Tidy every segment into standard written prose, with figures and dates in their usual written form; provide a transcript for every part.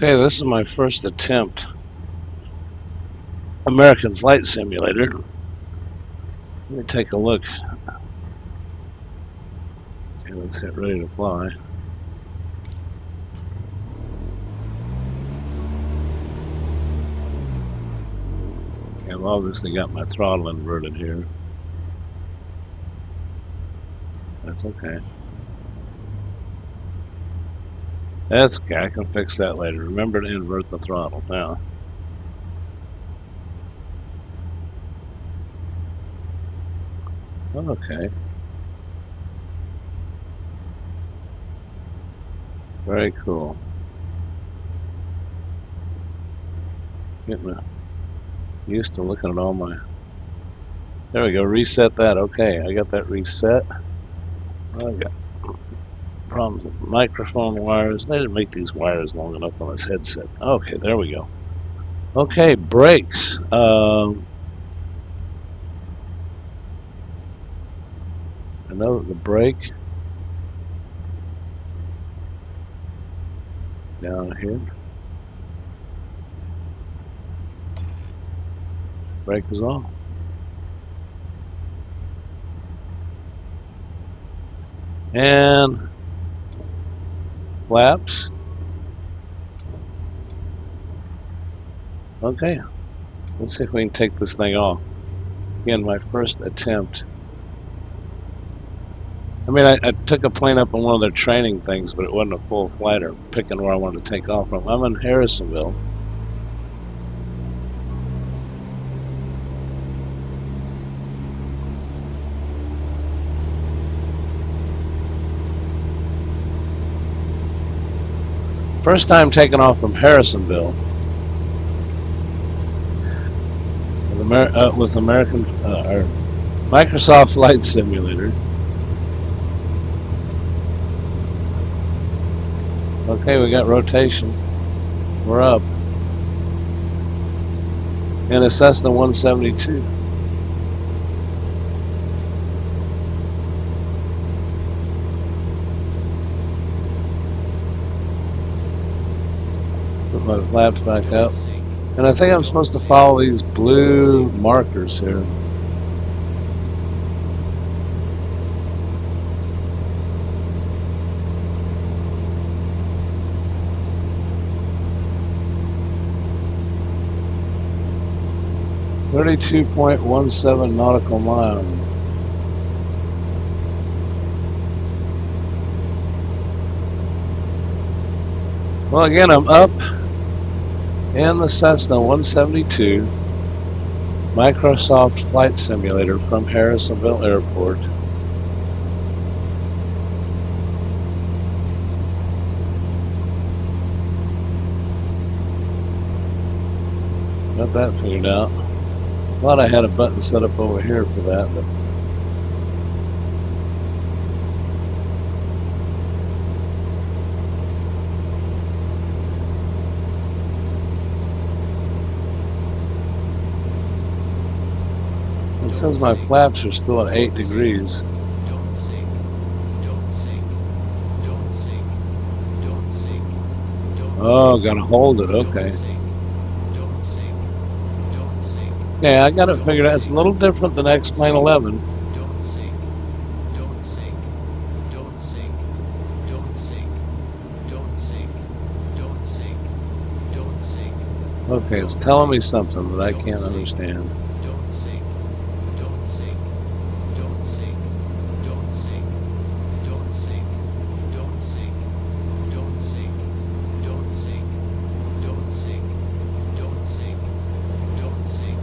Okay, this is my first attempt. American Flight Simulator. Let me take a look. Okay, let's hit ready to fly. Okay, I've obviously got my throttle inverted here. That's okay. That's okay, I can fix that later. Remember to invert the throttle now. Okay. Very cool. Getting used to looking at all my... There we go, reset that. Okay, I got that reset. I got problems with microphone wires. They didn't make these wires long enough on this headset. Okay, there we go. Okay, brakes. I know that the brake down here. Brake is on. And flaps. Okay, let's see if we can take this thing off. Again, my first attempt. I mean, I took a plane up on one of their training things, but it wasn't a full flight or picking where I wanted to take off from. I'm in Harrisonville. First time taking off from Harrisonville with American or Microsoft Flight Simulator. Okay, we got rotation. We're up. And a Cessna 172. Put my flaps back up. And I think I'm supposed to follow these blue markers here. .17 nautical miles. Well, again, I'm up in the Cessna 172 Microsoft Flight Simulator from Harrisonville Airport. Got that figured out. Thought I had a button set up over here for that, but it says my flaps are still at 8 degrees. Don't sink. Don't sink. Don't sink. Don't sink. Oh, gotta hold it. Okay. Don't sink. Don't sink. Yeah, I got it figured out. It's a little different than X-Plane 11. Don't sink. Don't sink. Don't sink. Don't sink. Don't sink. Don't sink. Don't sink. Okay, it's telling me something that I can't understand. Don't sink. Don't sink. Don't sink. Don't sink. Don't sink. Don't sink. Don't sink. Don't sink. Don't sink. Don't sink. Don't sink.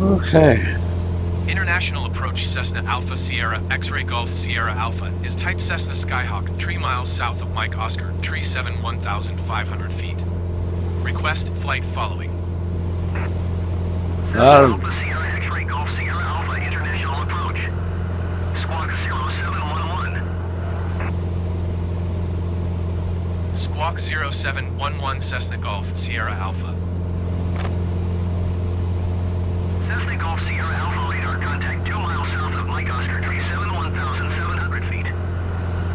Okay. International approach Cessna Alpha Sierra X-Ray Golf Sierra Alpha is type Cessna Skyhawk 3 miles south of Mike Oscar, tree 7 1,500 feet. Request flight following. Alpha Sierra X-Ray Golf Sierra Alpha International approach. Squawk 0711. Hawk 0711 Cessna Golf Sierra Alpha. Cessna Golf Sierra Alpha radar contact 2 miles south of Mike Oscar Tree 7, 1,700 feet.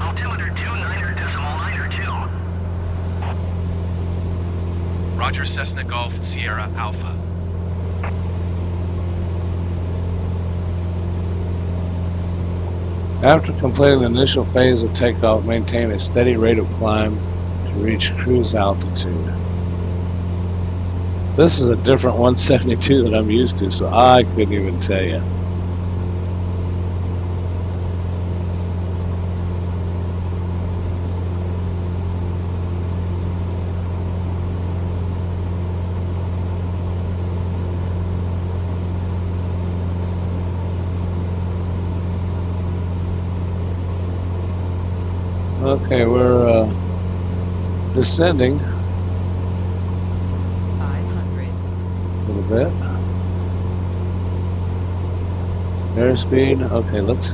Altimeter 29.902. Roger, Cessna Golf Sierra Alpha. After completing the initial phase of takeoff, maintain a steady rate of climb to reach cruise altitude. This is a different 172 that I'm used to, so I couldn't even tell you. Okay, we're descending 500. a little bit. Airspeed, okay, let's.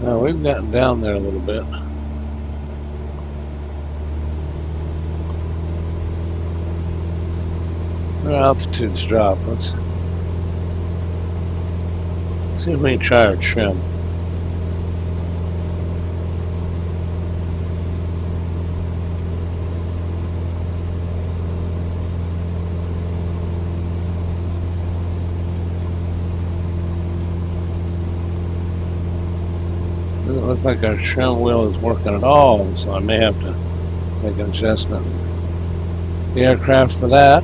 Now we've gotten down there a little bit. Our altitude's dropped. Let's see if we can try our trim. Doesn't look like our trim wheel is working at all, so I may have to make an adjustment in the aircraft for that.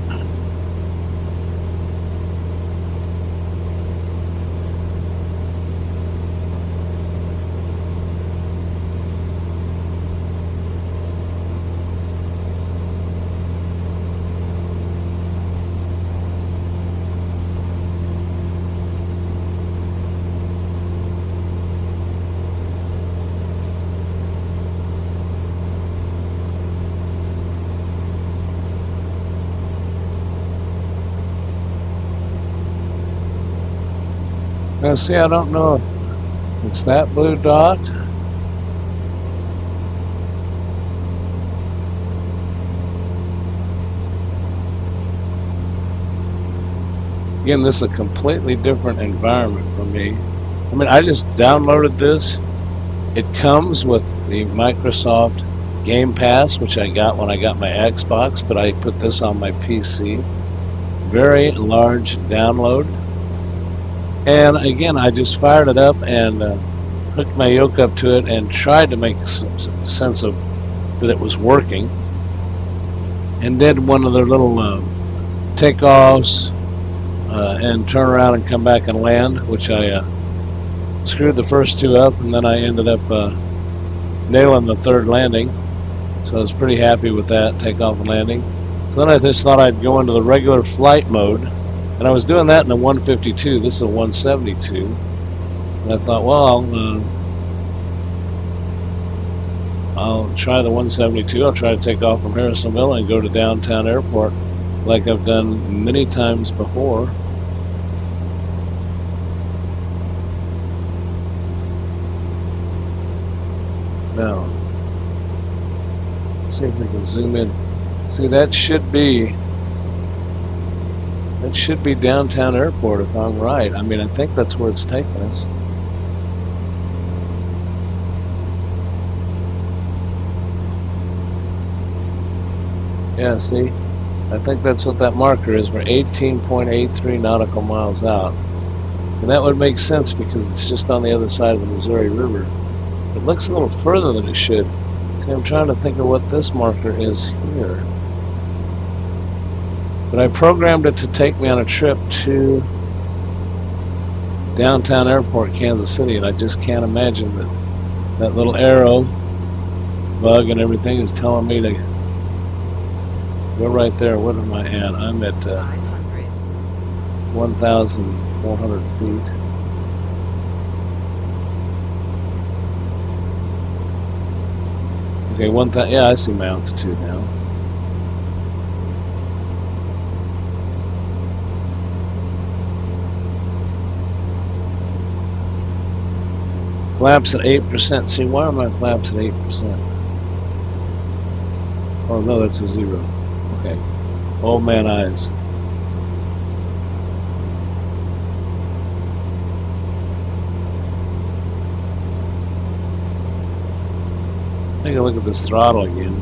Now see, I don't know if it's that blue dot. Again, this is a completely different environment for me. I mean, I just downloaded this. It comes with the Microsoft Game Pass, which I got when I got my Xbox, but I put this on my PC. Very large download. And again, I just fired it up and hooked my yoke up to it and tried to make sense of that it was working. And did one of their little takeoffs and turn around and come back and land, which I screwed the first two up, and then I ended up nailing the third landing. So I was pretty happy with that, takeoff and landing. So then I just thought I'd go into the regular flight mode. And I was doing that in a 152. This is a 172. And I thought, well, I'll try the 172. I'll try to take off from Harrisonville and go to downtown airport like I've done many times before. Now, let's see if we can zoom in. See, that should be downtown airport if I'm right. I mean, I think that's where it's taking us. Yeah, see? I think that's what that marker is. We're 18.83 nautical miles out. And that would make sense because it's just on the other side of the Missouri River. It looks a little further than it should. See, I'm trying to think of what this marker is here. But I programmed it to take me on a trip to downtown airport, Kansas City, and I just can't imagine that little arrow bug and everything is telling me to go right there. What am I at? I'm at 500. 1,400 feet. Okay, yeah, I see my altitude now. Flaps at 8%. See, why are my flaps at 8%? Oh no, that's a 0. Okay. Old man eyes. Take a look at this throttle again.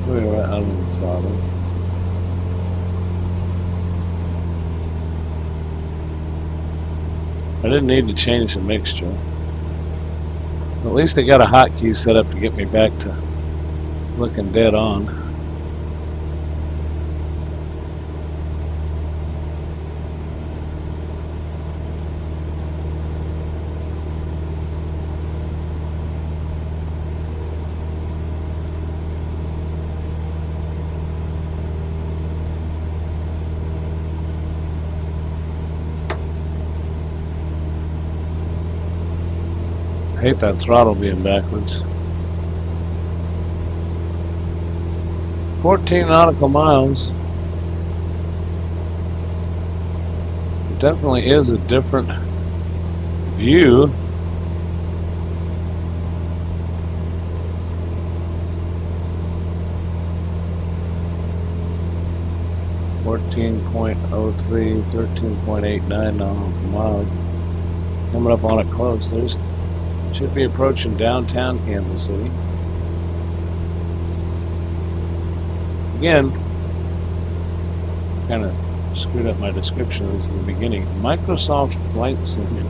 We're right under the throttle. I didn't need to change the mixture. At least I got a hotkey set up to get me back to looking dead on. I hate that throttle being backwards. 14 nautical miles. It definitely is a different view. .03, 13.89 nautical miles. Coming up on it close. There's should be approaching downtown Kansas City. Again, kind of screwed up my descriptions in the beginning. Microsoft Flight Simulator.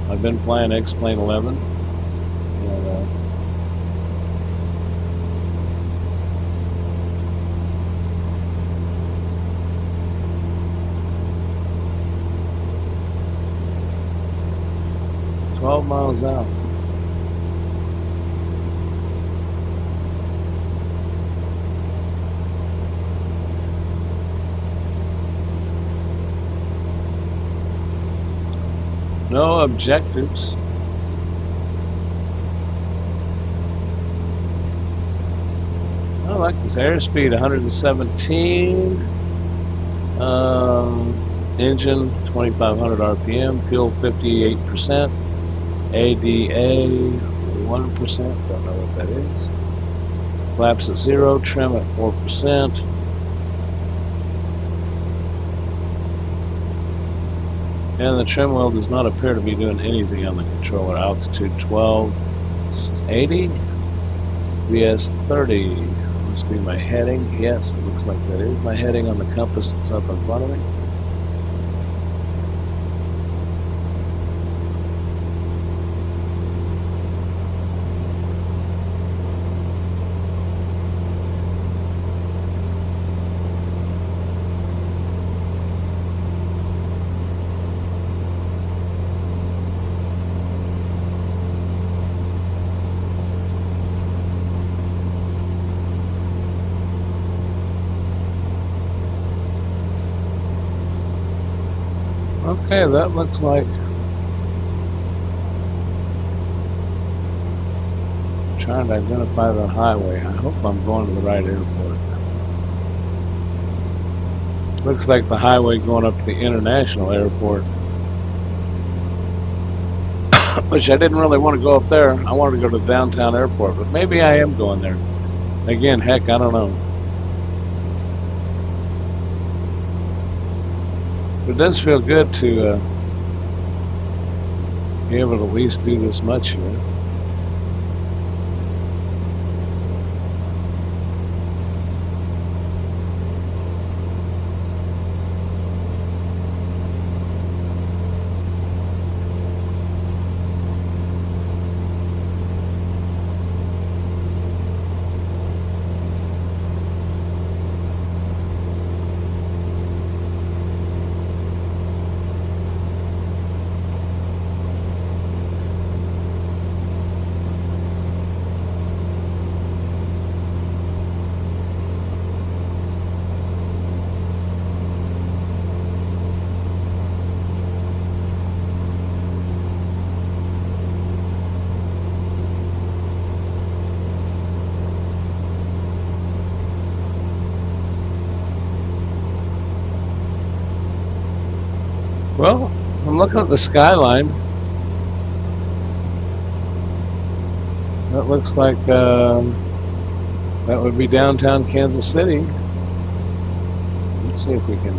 I've been playing X-Plane 11. And, 12 miles out. No objectives. I like this airspeed, 117. Engine, 2,500 RPM. Fuel, 58%. ADA, 1%. Don't know what that is. Flaps at 0. Trim at 4%. And the trim wheel does not appear to be doing anything on the controller. Altitude 1280. VS 30. Must be my heading. Yes, it looks like that is my heading on the compass that's up in front of me. Okay, that looks like trying to identify the highway. I hope I'm going to the right airport. Looks like the highway going up to the international airport. Which I didn't really want to go up there. I wanted to go to the downtown airport, but maybe I am going there. Again, heck, I don't know. But it does feel good to be able to at least do this much here. looking at the skyline. That looks like that would be downtown Kansas City. Let's see if we can.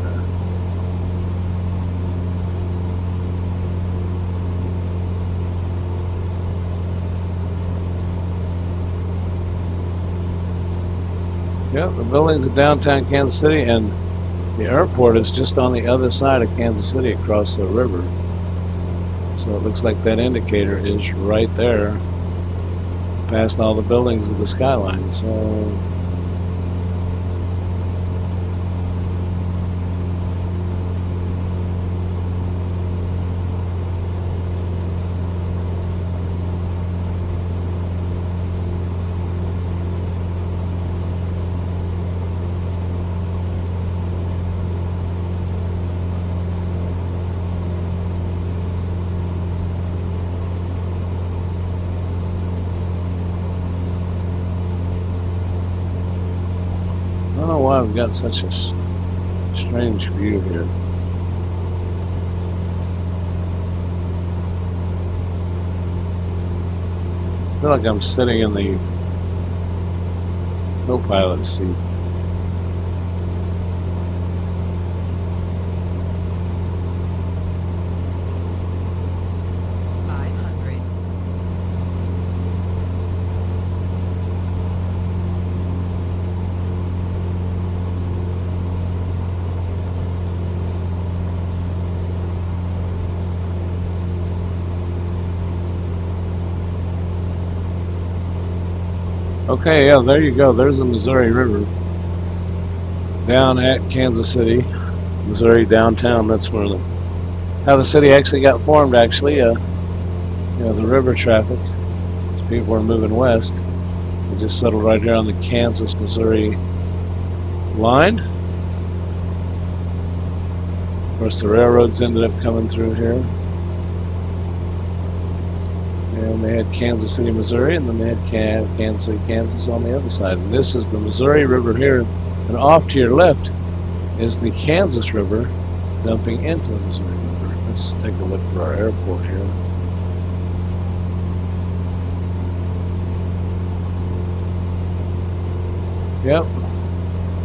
Yep, the buildings of downtown Kansas City, and the airport is just on the other side of Kansas City across the river. So it looks like that indicator is right there, past all the buildings of the skyline. So I don't know why I've got such a strange view here. I feel like I'm sitting in the co-pilot seat. Okay, yeah, there you go. There's the Missouri River down at Kansas City, Missouri downtown. That's where how the city actually got formed. Actually, you know, the river traffic. As people were moving west, they just settled right here on the Kansas-Missouri line. Of course, the railroads ended up coming through here. And they had Kansas City, Missouri, and then they had Kansas City, Kansas on the other side. And this is the Missouri River here. And off to your left is the Kansas River dumping into the Missouri River. Let's take a look for our airport here. Yep,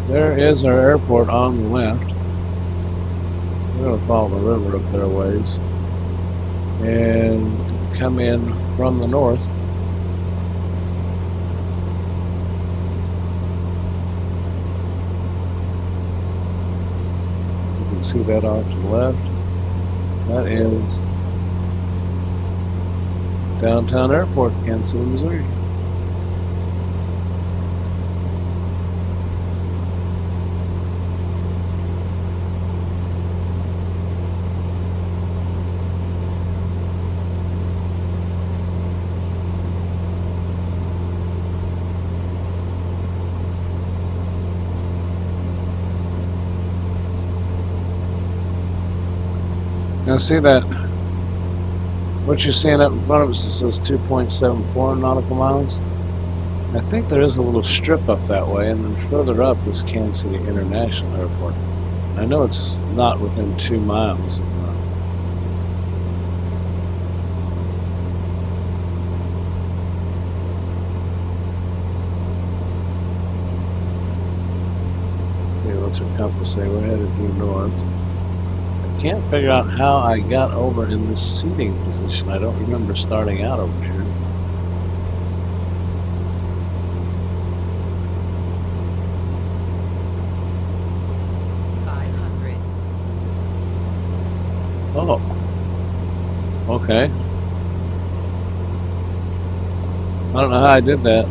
there is our airport on the left. We're going to follow the river up there a ways and come in from the north. You can see that off to the left. That is downtown airport, Kansas City, Missouri. Now see that, what you're seeing up in front of us, it says 2.74 nautical miles. I think there is a little strip up that way, and then further up is Kansas City International Airport. I know it's not within 2 miles of okay, what's our compass say? We're headed due north. Can't figure out how I got over in this seating position. I don't remember starting out over here. Oh. Okay. I don't know how I did that.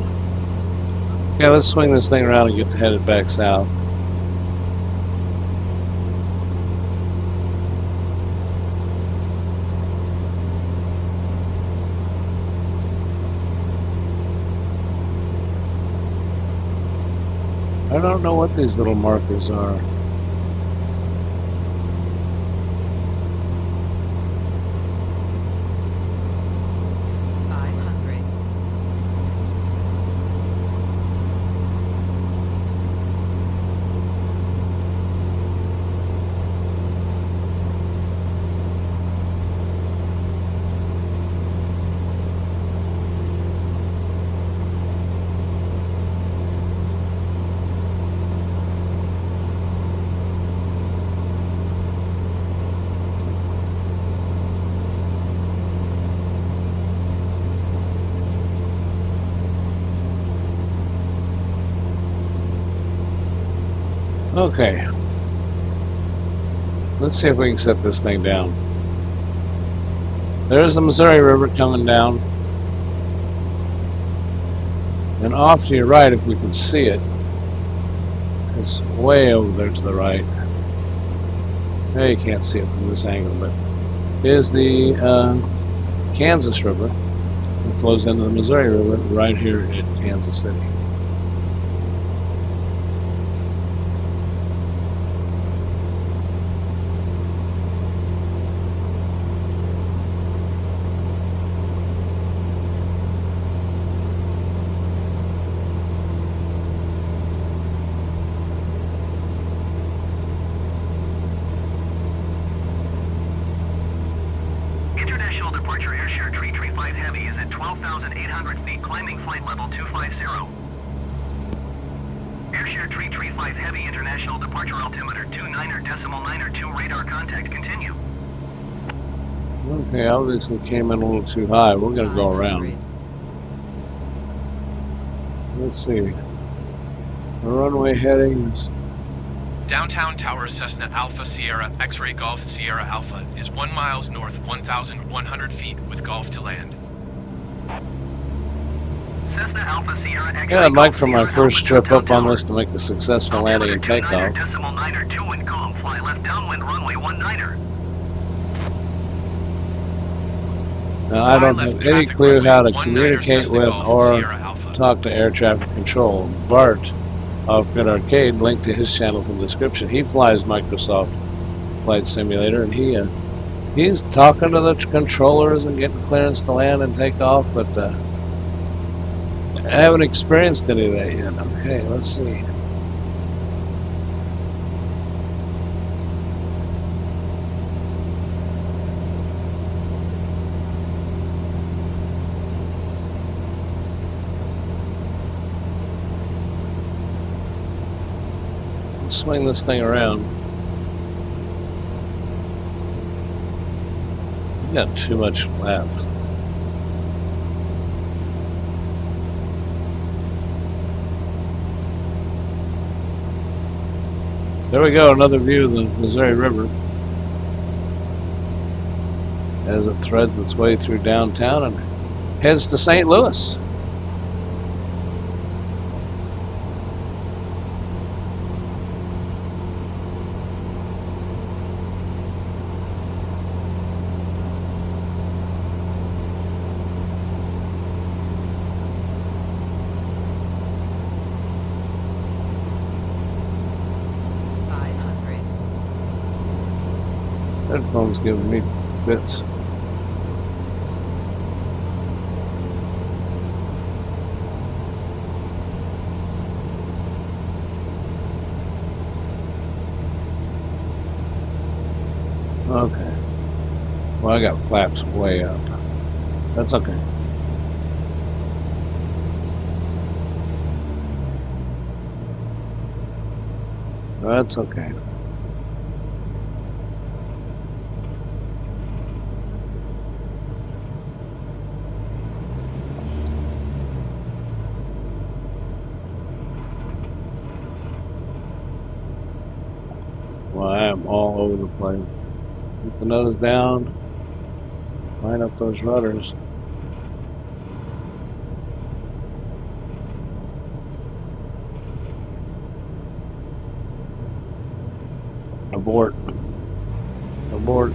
Okay, let's swing this thing around and get headed back south. I don't know what these little markers are. Okay. Let's see if we can set this thing down. There's the Missouri River coming down. And off to your right, if we can see it, it's way over there to the right. Now you can't see it from this angle, but is the Kansas River. It flows into the Missouri River right here in Kansas City. International departure airshare 335 Heavy is at 12,800 feet, climbing flight level 250. Airshare 335 Heavy, international departure altimeter 29.902, radar contact, continue. Okay, obviously came in a little too high. We're going to go 500. around. Let's see. The runway headings. Downtown Tower Cessna Alpha Sierra X-Ray Golf Sierra Alpha is 1 mile north 1,100 feet with Golf to land. Cessna Alpha Sierra X-Ray Yeah, I'd like Golf for my Sierra first Alpha, trip up on Downtown this to make a successful landing and Altimeter takeoff. 29.902 and calm, fly left downwind runway 19er. Now, I don't Fly left have any traffic clue runway how to 19er communicate Cessna with Golf or Sierra Alpha. talk to air traffic control. Bart of Good Arcade, linked to his channel in the description. He flies Microsoft Flight Simulator, and he's talking to the controllers and getting clearance to land and take off, but I haven't experienced any of that yet. Okay, let's see. Let's swing this thing around. We got too much left. There we go, another view of the Missouri River as it threads its way through downtown and heads to St. Louis. Headphones giving me bits. Okay. Well, I got flaps way up. That's okay. That's okay. Well, I am all over the place. Keep the nose down. Line up those rudders. Abort. Abort.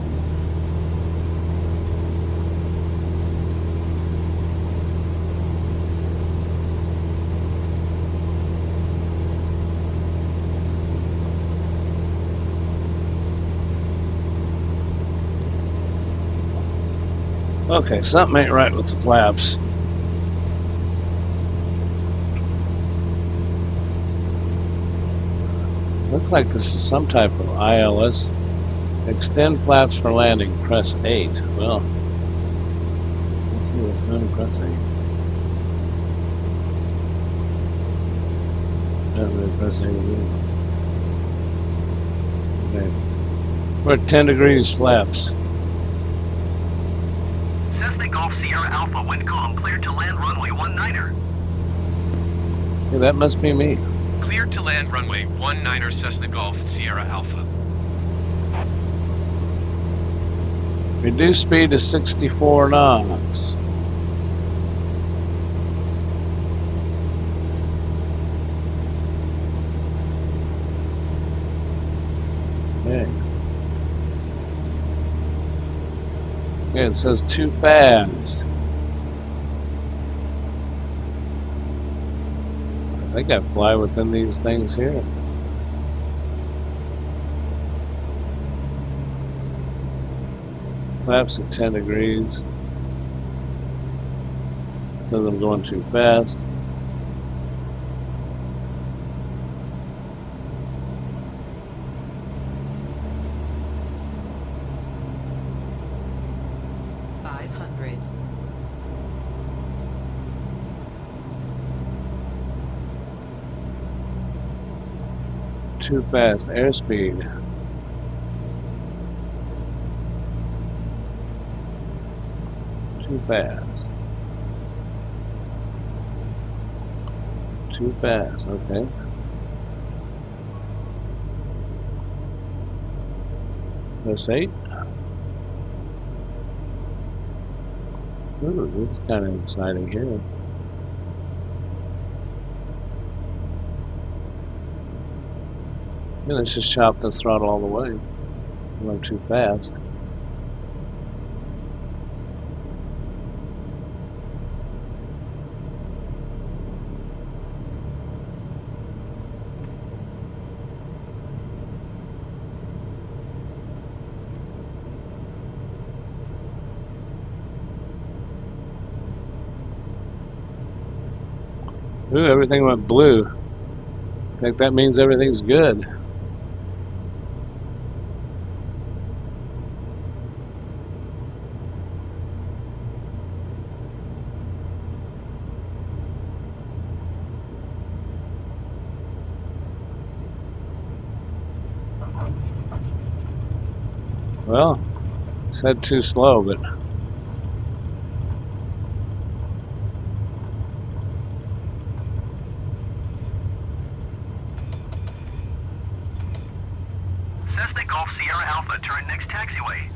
Okay, something ain't right with the flaps. Looks like this is some type of ILS. Extend flaps for landing, press 8. Well, let's see what's going to press 8. Really press 8 again. Okay. We're at 10 degrees flaps. Cessna Golf Sierra Alpha, wind calm, cleared to land runway 19er. Yeah, that must be me. Cleared to land runway 19er Cessna Golf Sierra Alpha. Reduce speed to 64 knots. Okay. Yeah, it says too fast. I think I fly within these things here. Flaps at 10 degrees. Says I'm going too fast. Too fast. Airspeed. Too fast. Too fast. Okay. Press 8. Ooh, this is kind of exciting here. Yeah, let's just chop the throttle all the way. I'm going too fast. Ooh, everything went blue. I think that means everything's good. Well, said too slow, but Cessna Golf Sierra Alpha, turn next taxiway.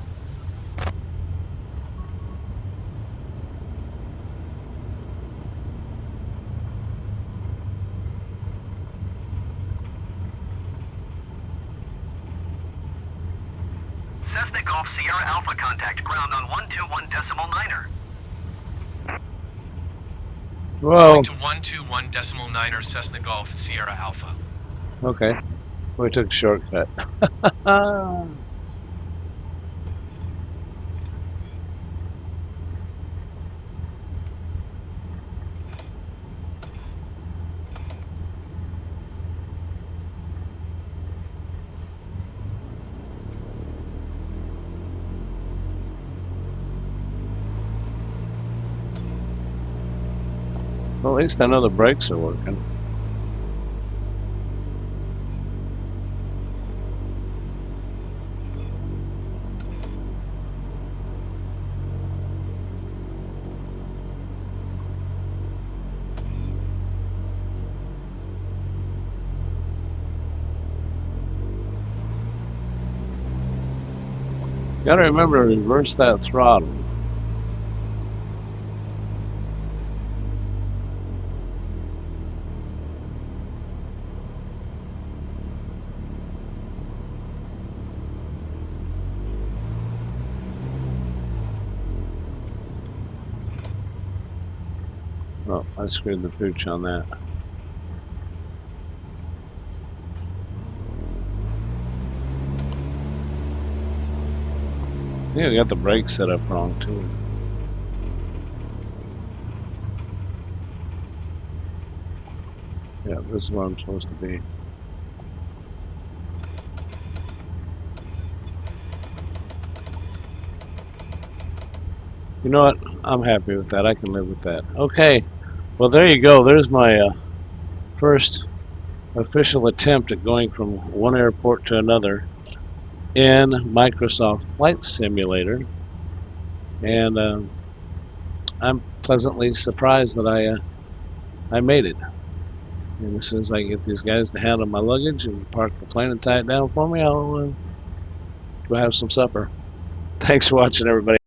Cessna Golf Sierra Alpha, contact ground on 121.9er. whoa. To 121.9er Cessna Golf Sierra Alpha. Okay, we took a shortcut. Well, at least I know the brakes are working. Gotta remember to reverse that throttle. Oh, I screwed the pooch on that. Yeah, we got the brakes set up wrong too. Yeah, this is where I'm supposed to be. You know what? I'm happy with that. I can live with that. Okay. Well, there you go. There's my first official attempt at going from one airport to another in Microsoft Flight Simulator. And I'm pleasantly surprised that I made it. And as soon as I get these guys to handle my luggage and park the plane and tie it down for me, I'll go have some supper. Thanks for watching, everybody.